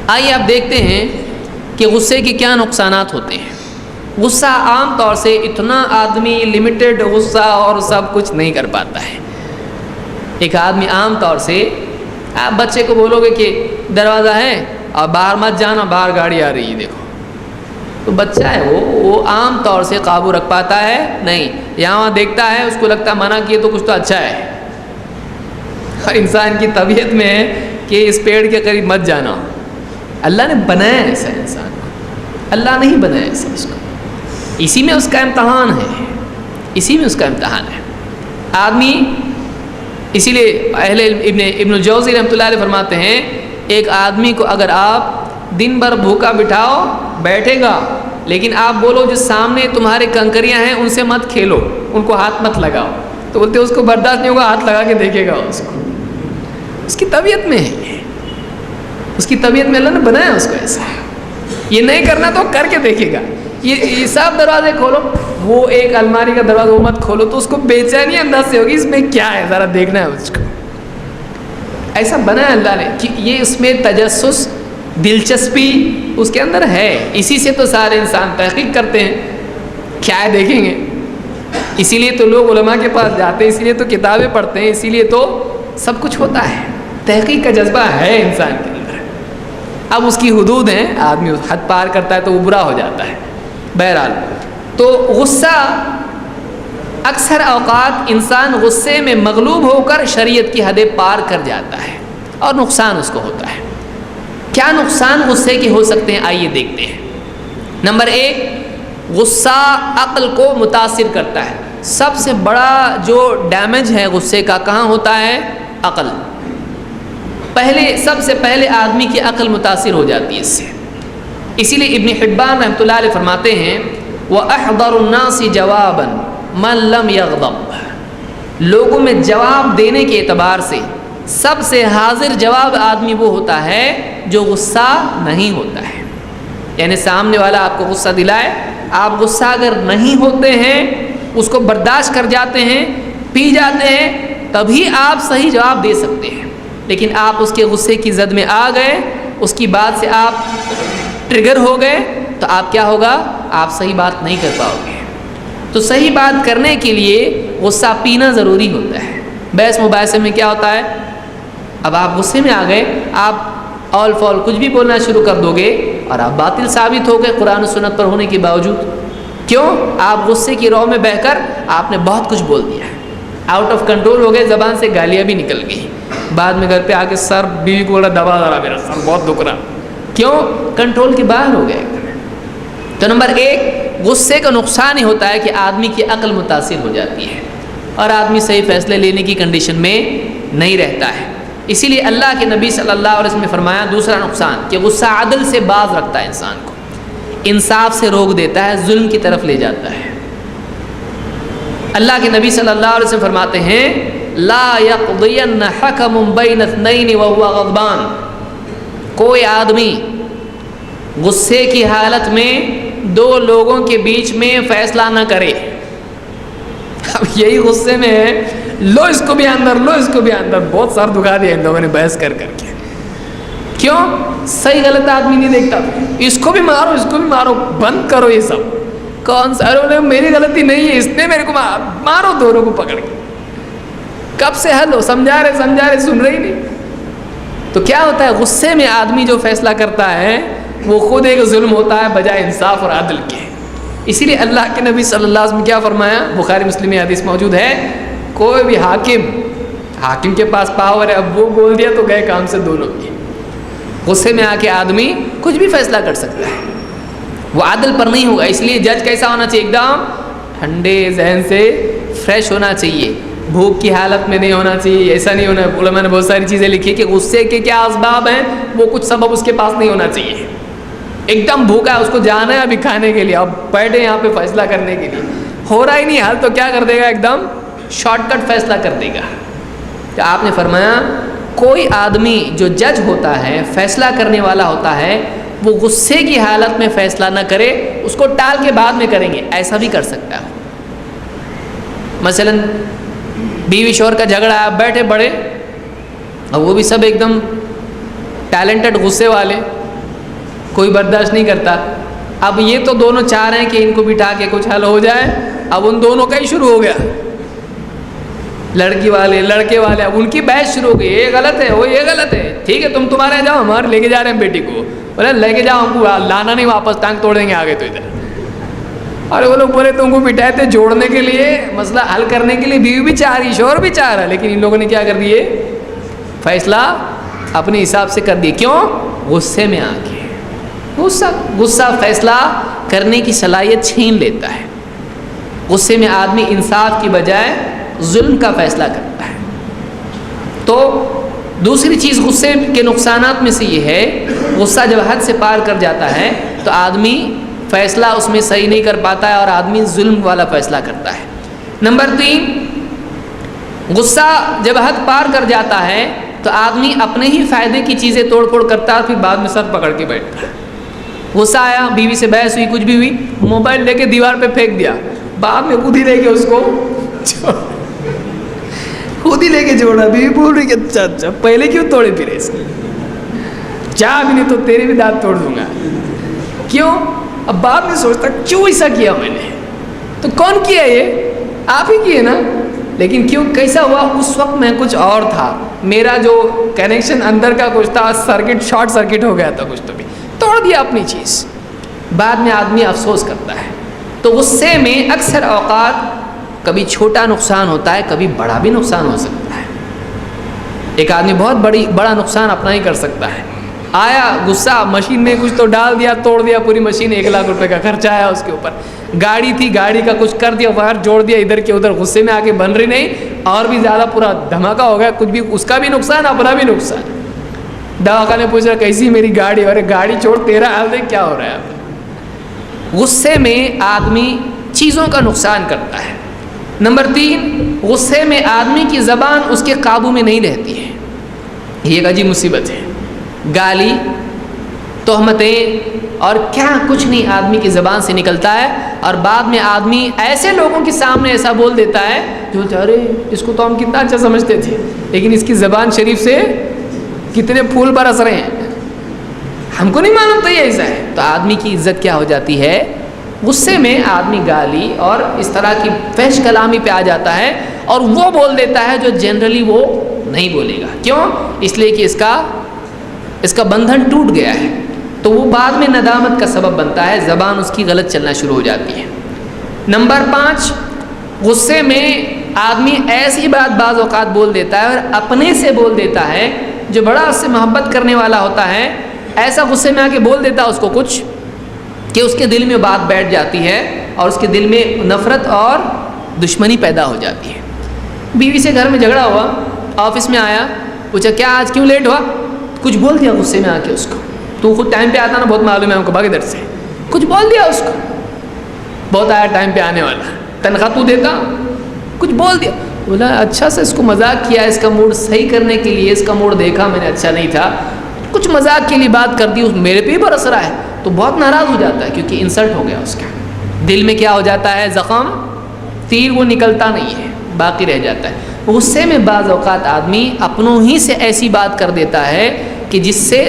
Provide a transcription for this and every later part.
آئیے آپ دیکھتے ہیں کہ غصے کے کیا نقصانات ہوتے ہیں۔ غصہ عام طور سے اتنا آدمی لمیٹڈ غصہ اور سب کچھ نہیں کر پاتا ہے۔ ایک آدمی عام طور سے آپ بچے کو بولو گے کہ دروازہ ہے اور باہر مت جانا، باہر گاڑی آ رہی ہے دیکھو، تو بچہ ہے وہ عام طور سے قابو رکھ پاتا ہے نہیں، یہاں دیکھتا ہے اس کو لگتا ہے منع کیے تو کچھ تو اچھا ہے۔ اور انسان کی طبیعت میں ہے کہ اس پیڑ کے قریب مت جانا۔ اللہ نے بنایا ایسا انسان کو، اللہ نہیں بنایا ایسا اس کو، اسی میں اس کا امتحان ہے، اسی میں اس کا امتحان ہے۔ آدمی اسی لیے اہل علم ابن الجوزی رحمۃ اللہ علیہ فرماتے ہیں ایک آدمی کو اگر آپ دن بھر بھوکا بٹھاؤ بیٹھے گا، لیکن آپ بولو جو سامنے تمہارے کنکریاں ہیں ان سے مت کھیلو، ان کو ہاتھ مت لگاؤ، تو بولتے اس کو برداشت نہیں ہوگا، ہاتھ لگا کے دیکھے گا اس کو۔ اس کی طبیعت میں ہے، اس کی طبیعت میں اللہ نے بنایا اس کو ایسا، یہ نہیں کرنا تو کر کے دیکھے گا۔ یہ سب دروازے کھولو، وہ ایک الماری کا دروازہ وہ مت کھولو تو اس کو بےچینی انداز سے ہوگی، اس میں کیا ہے ذرا دیکھنا ہے اس کو۔ ایسا بنایا اللہ نے کہ یہ اس میں تجسس، دلچسپی اس کے اندر ہے، اسی سے تو سارے انسان تحقیق کرتے ہیں، کیا ہے دیکھیں گے۔ اسی لیے تو لوگ علماء کے پاس جاتے ہیں، اسی لیے تو کتابیں پڑھتے ہیں، اسی لیے تو سب کچھ ہوتا ہے۔ تحقیق کا جذبہ ہے انسان کے اندر، اب اس کی حدود ہیں، آدمی حد پار کرتا ہے تو وہ برا ہو جاتا ہے۔ بہرحال تو غصہ اکثر اوقات انسان غصے میں مغلوب ہو کر شریعت کی حدیں پار کر جاتا ہے اور نقصان اس کو ہوتا ہے۔ کیا نقصان غصے کے ہو سکتے ہیں آئیے دیکھتے ہیں۔ نمبر 1، غصہ عقل کو متاثر کرتا ہے۔ سب سے بڑا جو ڈیمیج ہے غصے کا کہاں ہوتا ہے؟ عقل۔ سب سے پہلے آدمی کی عقل متاثر ہو جاتی ہے اس سے۔ اسی لیے ابن حبان رحمۃ اللہ علیہ فرماتے ہیں وَأَحْضَرُ النَّاسِ جَوَابًا مَنْ لَمْ يَغْضَبْ، لوگوں میں جواب دینے کے اعتبار سے سب سے حاضر جواب آدمی وہ ہوتا ہے جو غصہ نہیں ہوتا ہے۔ یعنی سامنے والا آپ کو غصہ دلائے، آپ غصہ اگر نہیں ہوتے ہیں، اس کو برداشت کر جاتے ہیں، پی جاتے ہیں، تبھی آپ صحیح جواب دے سکتے ہیں۔ لیکن آپ اس کے غصے کی زد میں آ گئے، اس کی بات سے آپ ٹریگر ہو گئے، تو آپ کیا ہوگا؟ آپ صحیح بات نہیں کر پاؤ گے۔ تو صحیح بات کرنے کے لیے غصہ پینا ضروری ہوتا ہے۔ بحث مباحثے میں کیا ہوتا ہے؟ اب آپ غصے میں آ گئے، آپ آل فال کچھ بھی بولنا شروع کر دو گے اور آپ باطل ثابت ہو گئے قرآن و سنت پر ہونے کے باوجود۔ کیوں؟ آپ غصے کی رو میں بہہ کر آپ نے بہت کچھ بول دیا ہے، آؤٹ آف کنٹرول ہو گئے، زبان سے گالیاں بھی نکل گئی، بعد میں گھر پہ آ کے سر بیوی کو بولا دبا ذرا میرا سر بہت دکھ رہا۔ کیوں؟ کنٹرول کے باہر ہو گئے۔ تو نمبر 1، غصے کا نقصان ہی ہوتا ہے کہ آدمی کی عقل متاثر ہو جاتی ہے اور آدمی صحیح فیصلے لینے کی کنڈیشن میں نہیں رہتا ہے۔ اسی لیے اللہ کے نبی صلی اللہ علیہ وسلم نے فرمایا دوسرا نقصان کہ غصہ عدل سے باز رکھتا ہے، انسان کو انصاف سے روک دیتا ہے، ظلم کی طرف لے جاتا ہے۔ اللہ کے نبی صلی اللہ علیہ وسلم فرماتے ہیں لا یقضین حکم بین اثنین وهو غضبان، کوئی آدمی غصے کی حالت میں دو لوگوں کے بیچ میں فیصلہ نہ کرے۔ اب یہی غصے میں ہے، لو اس کو بھی اندر، لو اس کو بھی اندر، بہت سر دکھا دیا ان لوگوں نے بحث کر کر کے۔ کیوں؟ صحیح غلط آدمی نہیں دیکھتا، اس کو بھی مارو اس کو بھی مارو، بند کرو یہ سب، کون سا میری غلطی نہیں ہے، اس نے میرے کو مارو، دونوں کو پکڑ کے۔ کب سے حل ہو، سمجھا رہے سن رہے ہی نہیں۔ تو کیا ہوتا ہے؟ غصے میں آدمی جو فیصلہ کرتا ہے وہ خود ایک ظلم ہوتا ہے بجائے انصاف اور عدل کے۔ اسی لیے اللہ کے نبی صلی اللہ علیہ وسلم کیا فرمایا؟ بخاری مسلم میں حدیث موجود ہے، کوئی بھی حاکم کے پاس پاور ہے، اب وہ بول دیا تو گئے کام سے دونوں کی۔ غصے میں آ کے آدمی کچھ بھی فیصلہ کر سکتا ہے، وہ عدل پر نہیں ہوگا۔ اس لیے جج کیسا ہونا چاہیے؟ ایک دم ٹھنڈے ذہن سے فریش ہونا چاہیے، بھوک کی حالت میں نہیں ہونا چاہیے، ایسا نہیں ہونا۔ علماء نے بہت ساری چیزیں لکھی کہ غصے کے کیا اسباب ہیں، وہ کچھ سبب اس کے پاس نہیں ہونا چاہیے۔ ایک دم بھوکا ہے، اس کو جانا ہے ابھی کھانے کے لیے، اب بیٹھے یہاں پہ فیصلہ کرنے کے لیے، ہو رہا ہی نہیں حل، تو کیا کر دے گا؟ ایک دم شارٹ کٹ فیصلہ کر دے گا۔ تو آپ نے فرمایا کوئی آدمی جو جج ہوتا ہے، فیصلہ کرنے والا ہوتا ہے، وہ غصے کی حالت میں فیصلہ نہ کرے، اس کو ٹال کے بعد میں کریں گے، ایسا بھی کر سکتا ہے۔ مثلا بیوی شوہر کا جھگڑا ہے، بیٹھے بڑے، اور وہ بھی سب ایک دم ٹیلنٹڈ غصے والے، کوئی برداشت نہیں کرتا. اب یہ تو دونوں چاہ رہے ہیں کہ ان کو بٹھا کے کچھ حل ہو جائے. اب ان دونوں کا ہی شروع ہو گیا, لڑکی والے لڑکے والے, اب ان کی بحث شروع ہو گئی. یہ غلط ہے, وہ یہ غلط ہے. ٹھیک ہے تم تمہارے جاؤ, ہمارے لے کے جا رہے ہیں بیٹی کو. بولے لے کے جاؤ, ہم کو لانا نہیں واپس, ٹانگ توڑ دیں گے آگے تو ادھر. اور وہ لوگ بولے تم کو بٹھائے تھے جوڑنے کے لیے, مسئلہ حل کرنے کے لیے. بیوی بھی چاہ رہی, شوہر بھی چاہ رہا, لیکن ان لوگوں نے کیا کر دیے, فیصلہ اپنے حساب سے کر دیے. کیوں؟ غصے میں آ کے. غصہ فیصلہ کرنے کی صلاحیت چھین لیتا ہے. غصے میں آدمی انصاف کی بجائے ظلم کا فیصلہ کرتا ہے. تو دوسری چیز غصے کے نقصانات میں سے یہ ہے, غصہ جب حد سے پار کر جاتا ہے تو آدمی فیصلہ اس میں صحیح نہیں کر پاتا ہے اور آدمی ظلم والا فیصلہ کرتا ہے. نمبر 3, غصہ جب حد پار کر جاتا ہے تو آدمی اپنے ہی فائدے کی چیزیں توڑ پھوڑ کرتا ہے, پھر بعد میں سر پکڑ کے بیٹھتا ہے. غصہ آیا, بیوی سے بحث ہوئی, کچھ بھی ہوئی, موبائل لے کے دیوار پہ پھینک دیا, بعد میں خود ہی لے کے اس کو خود ہی لے کے جوڑا. بیوی بول رہی کہ اچھا پہلے کیوں توڑے پھرے اس کو, چاہ بھی نہیں تو تیرے بھی دانت توڑ دوں گا. کیوں؟ اب بعد میں سوچتا کیوں ایسا کیا میں نے, تو کون کیا, یہ آپ ہی کیے نا. لیکن کیوں کیسا ہوا, اس وقت میں کچھ اور تھا, میرا جو کنیکشن اندر کا کچھ تھا, سرکٹ شارٹ سرکٹ ہو گیا تھا کچھ, تو بھی توڑ دیا اپنی چیز. بعد میں آدمی افسوس کرتا ہے. تو غصے میں اکثر اوقات کبھی چھوٹا نقصان ہوتا ہے, کبھی بڑا بھی نقصان ہو سکتا ہے. ایک آدمی بہت بڑا نقصان اپنا ہی کر سکتا ہے. آیا غصہ, مشین میں کچھ تو ڈال دیا, توڑ دیا پوری مشین, 1 لاکھ روپے کا خرچہ آیا اس کے اوپر. گاڑی تھی, گاڑی کا کچھ کر دیا, باہر جوڑ دیا, ادھر کے ادھر, غصے میں آ کے بن رہی نہیں, اور بھی زیادہ پورا دھماکہ ہو گیا. کچھ بھی, اس کا بھی نقصان, اپنا بھی نقصان. دواخانے پوچھ رہا کیسی میری گاڑی, ارے گاڑی چھوڑ, تیرا حال دیکھ کیا ہو رہا ہے. غصے میں آدمی چیزوں کا نقصان کرتا ہے. نمبر 3, غصے میں آدمی کی زبان اس کے قابو میں نہیں رہتی ہے. یہ ایک عجیب مصیبت ہے. گالی, تہمتیں اور کیا کچھ نہیں آدمی کی زبان سے نکلتا ہے, اور بعد میں آدمی ایسے لوگوں کے سامنے ایسا بول دیتا ہے جو ارے اس کو تو ہم کتنا اچھا سمجھتے تھے, لیکن اس کی زبان شریف سے کتنے پھول برس رہے ہیں, ہم کو نہیں معلوم تھا یہ ایسا ہے. تو آدمی کی عزت کیا ہو جاتی ہے, غصے میں آدمی گالی اور اس طرح کی فحش کلامی پہ آ جاتا ہے, اور وہ بول دیتا ہے جو جنرلی وہ نہیں بولے گا. کیوں؟ اس لیے کہ اس کا بندھن ٹوٹ گیا ہے, تو وہ بعد میں ندامت کا سبب بنتا ہے, زبان اس کی غلط چلنا شروع ہو جاتی ہے. نمبر 5, غصے میں آدمی ایسی بات بعض اوقات بول دیتا ہے, اور اپنے سے بول دیتا ہے, جو بڑا اس سے محبت کرنے والا ہوتا ہے, ایسا غصے میں آ کے بول دیتا ہے اس کو کچھ کہ اس کے دل میں بات بیٹھ جاتی ہے, اور اس کے دل میں نفرت اور دشمنی پیدا ہو جاتی ہے. بیوی سے گھر میں جھگڑا ہوا, آفس میں آیا, پوچھا کیا آج کیوں لیٹ ہوا, کچھ بول دیا غصے میں آ کے اس کو. تو خود ٹائم پہ آتا نا, بہت معلوم ہے ہم کو, بھاگ ادھر سے, کچھ بول دیا اس کو, بہت آیا ٹائم پہ آنے والا, تنخواہ تو دیتا, کچھ بول دیا. بولا اچھا سے اس کو مذاق کیا, اس کا موڈ صحیح کرنے کے لیے, اس کا موڈ دیکھا میں نے اچھا نہیں تھا, کچھ مذاق کے لیے بات کر دی, میرے پہ ہی برس رہا ہے, تو بہت ناراض ہو جاتا ہے, کیونکہ انسلٹ ہو گیا اس کا. دل میں کیا ہو جاتا ہے, زخم, تیر وہ نکلتا نہیں ہے, باقی رہ جاتا ہے. غصے میں بعض اوقات آدمی اپنوں ہی سے ایسی بات کر دیتا ہے کہ جس سے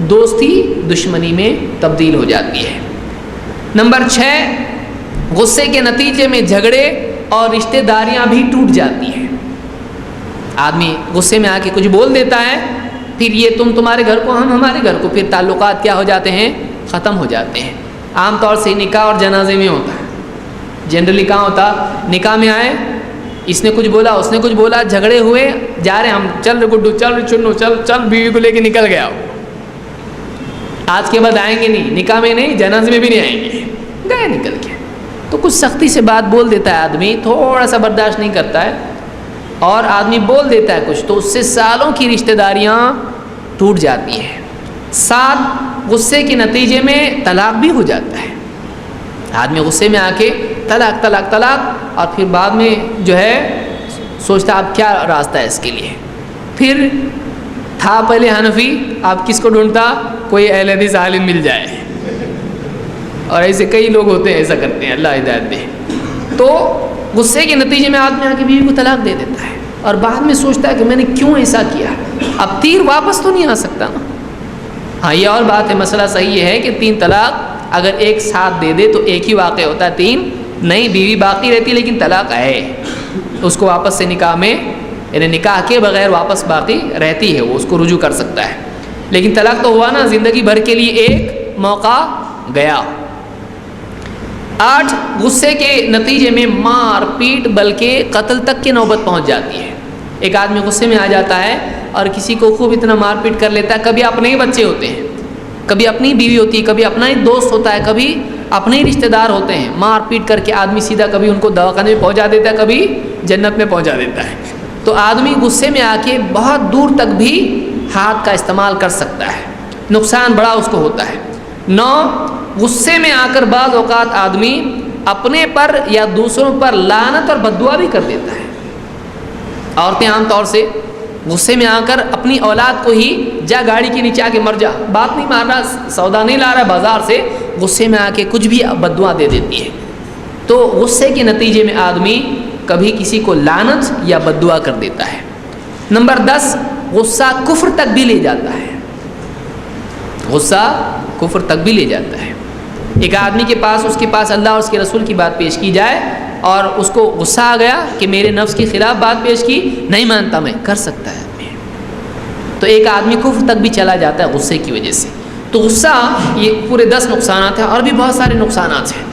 دوستی دشمنی میں تبدیل ہو جاتی ہے. نمبر 6, غصے کے نتیجے میں جھگڑے اور رشتہ داریاں بھی ٹوٹ جاتی ہیں. آدمی غصے میں آ کے کچھ بول دیتا ہے, پھر یہ تمہارے گھر کو, ہم ہمارے گھر کو, پھر تعلقات کیا ہو جاتے ہیں, ختم ہو جاتے ہیں. عام طور سے نکاح اور جنازے میں ہوتا ہے. جنرلی کہاں ہوتا, نکاح میں آئے, اس نے کچھ بولا, اس نے کچھ بولا, جھگڑے ہوئے, جا رہے ہم, چل گڈو, چل چنو, چل بیوی کو لے کے نکل گیا. آج کے بعد آئیں گے نہیں, نکاح میں نہیں, جنازے میں بھی نہیں آئیں گے, گئے نکل کے. تو کچھ سختی سے بات بول دیتا ہے آدمی, تھوڑا سا برداشت نہیں کرتا ہے, اور آدمی بول دیتا ہے کچھ, تو اس سے سالوں کی رشتہ داریاں ٹوٹ جاتی ہیں. 7, غصے کے نتیجے میں طلاق بھی ہو جاتا ہے. آدمی غصے میں آ کے طلاق طلاق طلاق, اور پھر بعد میں جو ہے سوچتا اب کیا راستہ ہے اس کے لیے. پھر تھا پہلے حنفی, آپ کس کو ڈھونڈتا, کوئی اہل حدیث عالم مل جائے, اور ایسے کئی لوگ ہوتے ہیں ایسا کرتے ہیں, اللہ ہدایت دے. تو غصے کے نتیجے میں آدمی آ کے بیوی کو طلاق دے دیتا ہے, اور بعد میں سوچتا ہے کہ میں نے کیوں ایسا کیا. اب تیر واپس تو نہیں آ سکتا نا, ہاں یہ اور بات ہے، مسئلہ صحیح یہ ہے کہ 3 طلاق اگر ایک ساتھ دے دے تو ایک ہی واقع ہوتا ہے، 3 نہیں، بیوی باقی رہتی لیکن طلاق ہے، اس کو واپس سے نکاح میں یعنی نکاح کے بغیر واپس باقی رہتی ہے، وہ اس کو رجوع کر سکتا ہے، لیکن طلاق تو ہوا نا، زندگی بھر کے لیے ایک موقع گیا۔ 8 غصے کے نتیجے میں مار پیٹ بلکہ قتل تک کی نوبت پہنچ جاتی ہے۔ ایک آدمی غصے میں آ جاتا ہے اور کسی کو خوب اتنا مار پیٹ کر لیتا ہے، کبھی اپنے ہی بچے ہوتے ہیں، کبھی اپنی بیوی ہوتی ہے، کبھی اپنا ہی دوست ہوتا ہے، کبھی اپنے ہی رشتہ دار ہوتے ہیں، مار پیٹ کر کے آدمی سیدھا کبھی ان کو دواخانے میں پہنچا دیتا ہے، کبھی جنت میں پہنچا دیتا ہے۔ تو آدمی غصے میں آ کے بہت دور تک بھی ہاتھ کا استعمال کر سکتا ہے، نقصان بڑا اس کو ہوتا ہے۔ 9 غصے میں آ کر بعض اوقات آدمی اپنے پر یا دوسروں پر لعنت اور بد دعا بھی کر دیتا ہے۔ عورتیں عام طور سے غصے میں آ کر اپنی اولاد کو ہی جا گاڑی کے نیچے آ کے مر جا، بات نہیں مار رہا، سودا نہیں لا رہا بازار سے، غصے میں آ کے کچھ بھی بد دعا دے دیتی ہے۔ تو غصے کے نتیجے میں آدمی کبھی کسی کو لعنت یا بد دعا کر دیتا ہے۔ نمبر 10 غصہ کفر تک بھی لے جاتا ہے، غصہ کفر تک بھی لے جاتا ہے۔ ایک آدمی کے پاس اس کے پاس اللہ اور اس کے رسول کی بات پیش کی جائے اور اس کو غصہ آ گیا کہ میرے نفس کے خلاف بات پیش کی، نہیں مانتا میں، کر سکتا ہے آدمی، تو ایک آدمی کفر تک بھی چلا جاتا ہے غصے کی وجہ سے۔ تو غصہ یہ پورے 10 نقصانات ہیں، اور بھی بہت سارے نقصانات ہیں۔